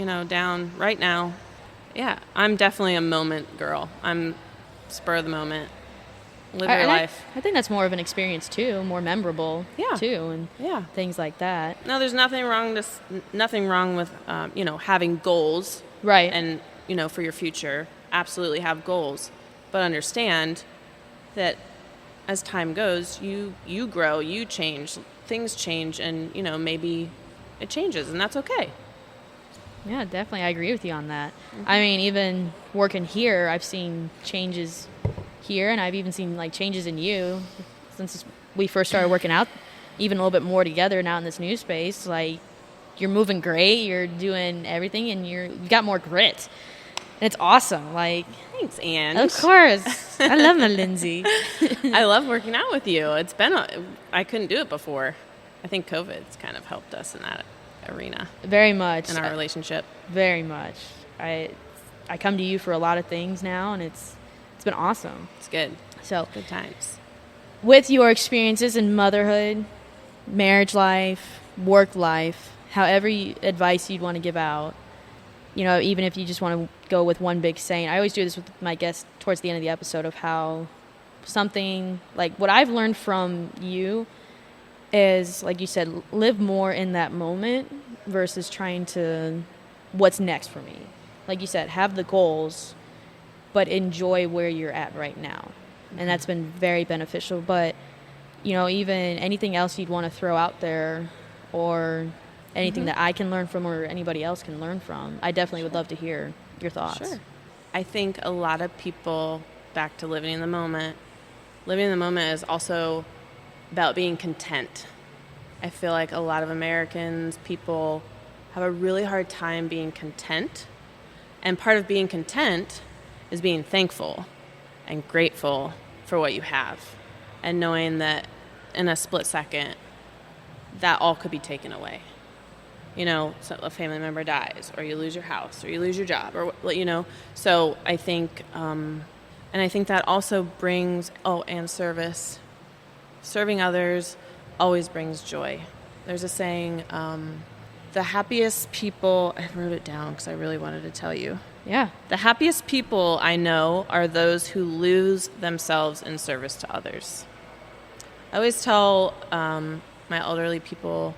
down right now. Yeah, I'm definitely a moment girl. I'm spur of the moment. Live your life. I think that's more of an experience too, more memorable too, and things like that. No, there's nothing wrong with having goals, right? And for your future, absolutely have goals, but understand that as time goes, you grow, you change, things change, and maybe it changes, and that's okay. Yeah, definitely, I agree with you on that. Mm-hmm. I mean, even working here, I've seen changes here, and I've even seen like changes in you since we first started working out even a little bit more together now in this new space. Like, you're moving great, you're doing everything, and you've got more grit, and it's awesome. Like, thanks, Ange. Of course. I love my Lindsay. I love working out with you. I couldn't do it before. I think COVID's kind of helped us in that arena. Very much. In our relationship. Very much. I come to you for a lot of things now, and it's been awesome. It's good. So good times. With your experiences in motherhood, marriage life, work life, however advice you'd want to give out, even if you just want to go with one big saying. I always do this with my guests towards the end of the episode of how something, like what I've learned from you is, like you said, live more in that moment versus trying to, what's next for me? Like you said, have the goals, but enjoy where you're at right now. Mm-hmm. And that's been very beneficial. But, even anything else you'd want to throw out there or anything that I can learn from or anybody else can learn from, I definitely would love to hear your thoughts. Sure. I think a lot of people, back to living in the moment is also about being content. I feel like a lot of Americans, people have a really hard time being content. And part of being content is being thankful and grateful for what you have and knowing that in a split second, that all could be taken away. So a family member dies, or you lose your house, or you lose your job, or So I think, and I think that also brings, and service. Serving others always brings joy. There's a saying, the happiest people, I wrote it down because I really wanted to tell you. Yeah. The happiest people I know are those who lose themselves in service to others. I always tell my elderly people,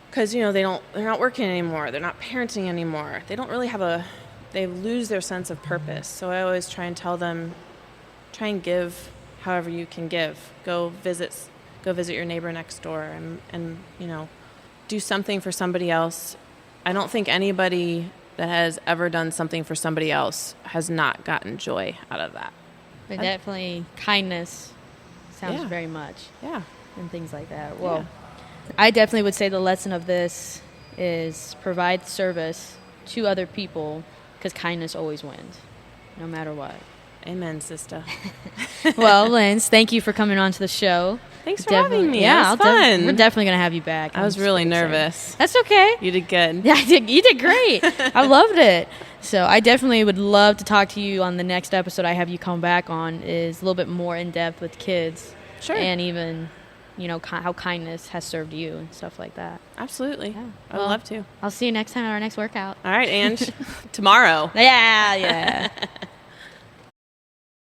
because they're not working anymore, they're not parenting anymore, they don't really they lose their sense of purpose. So I always try and tell them, try and give however you can give. Go visit your neighbor next door and do something for somebody else. I don't think anybody that has ever done something for somebody else has not gotten joy out of that. But definitely kindness sounds very much. Yeah. And things like that. Well, I definitely would say the lesson of this is provide service to other people because kindness always wins, no matter what. Amen, sister. Well, Linz, thank you for coming on to the show. Thanks for having me. Yeah, it was fun. We're definitely going to have you back. I was really nervous. That's okay. You did good. Yeah, you did great. I loved it. So I definitely would love to talk to you on the next episode I have you come back on is a little bit more in-depth with kids. Sure. And even, how kindness has served you and stuff like that. Absolutely. Yeah. I would love to. I'll see you next time at our next workout. All right, Ange. Tomorrow. Yeah.